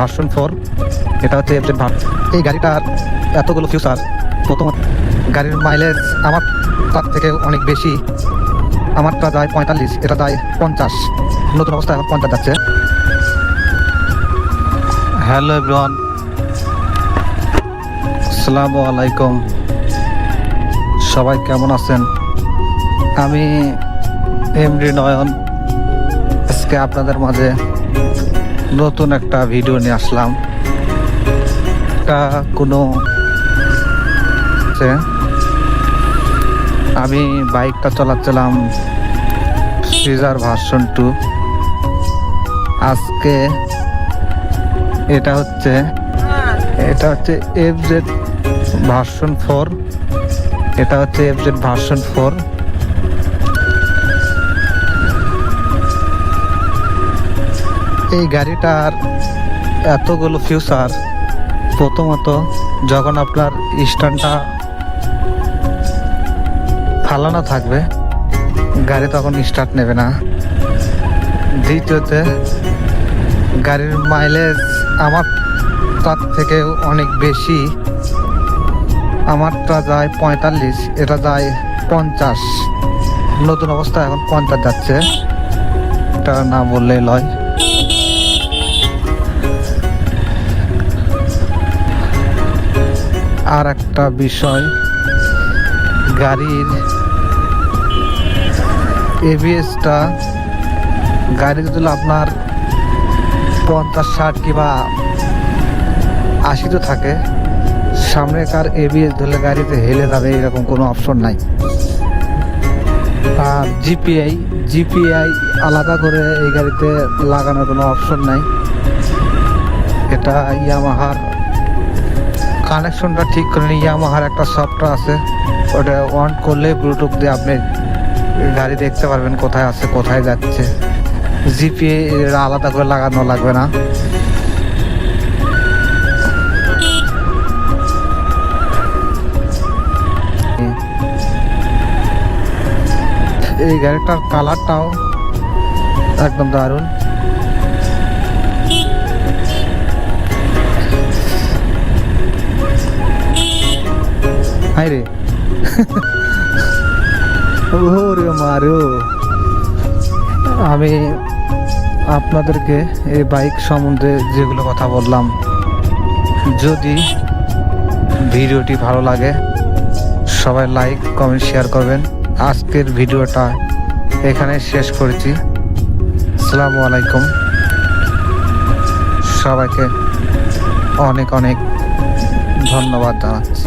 Version 4। এটা হচ্ছে FZ এই গাড়িটার এতগুলো ফিউচার। প্রথমত গাড়ির মাইলেজ আমার তার থেকে অনেক বেশি। আমারটা যায় 45, এটা যায় 50। নতুন অবস্থায় এখন 50 যাচ্ছে। হ্যালো এভরিওয়ান, আসসালামু আলাইকুম। সবাই কেমন আছেন? আমি এমডি নয়ন আজকে আপনাদের মাঝে নতুন একটা ভিডিও নিয়ে আসলাম। এটা আমি বাইকটা চালাচ্ছিলাম সিজার ভার্সন 2। আজকে এটা হচ্ছে এফজেড ভার্সন 4। এটা হচ্ছে এফজেড ভার্সন 4। এই গাড়িটার এতগুলো ফিউচার। প্রথমত যখন আপনার স্ট্যান্ডটা ফালানো থাকবে গাড়ি তখন স্টার্ট নেবে না। দ্বিতীয়তে গাড়ির মাইলেজ আমার তার থেকে অনেক বেশি। আমারটা যায় 45, এটা যায় 50। নতুন অবস্থা এখন 50 যাচ্ছে। এটা না বললেই লয়। আর একটা বিষয়, গাড়ির এবিএসটা গাড়ি যদি আপনার 50, 60 কিংবা 80 থাকে, সামনেকার এবিএস ধরলে গাড়িতে হেলে যাবে এরকম কোনো অপশন নাই। আর জিপিআই আলাদা করে এই গাড়িতে লাগানোর কোনো অপশন নাই। এটা ইয়ামাহার কানেকশনটা ঠিক করে নিয়ে ইয়ামাহার একটা সফটওয়্যার আছে, ওটা অন করলে ব্লুটুথ দিয়ে আপনি গাড়ি দেখতে পারবেন কোথায় আছে কোথায় যাচ্ছে। জিপিআই আলাদা করে লাগানো লাগবে না। এই গাড়িটার কালারটাও একদম দারুণ। হাই রে ওরে মারো। আমি আপনাদেরকে এই বাইক সম্বন্ধে যেগুলো কথা বললাম, যদি ভিডিওটি ভালো লাগে সবাই লাইক কমেন্ট শেয়ার করবেন। আজকের ভিডিওটা এখানে শেষ করেছি। আসসালামু আলাইকুম। সবাইকে অনেক অনেক ধন্যবাদ জানাচ্ছি।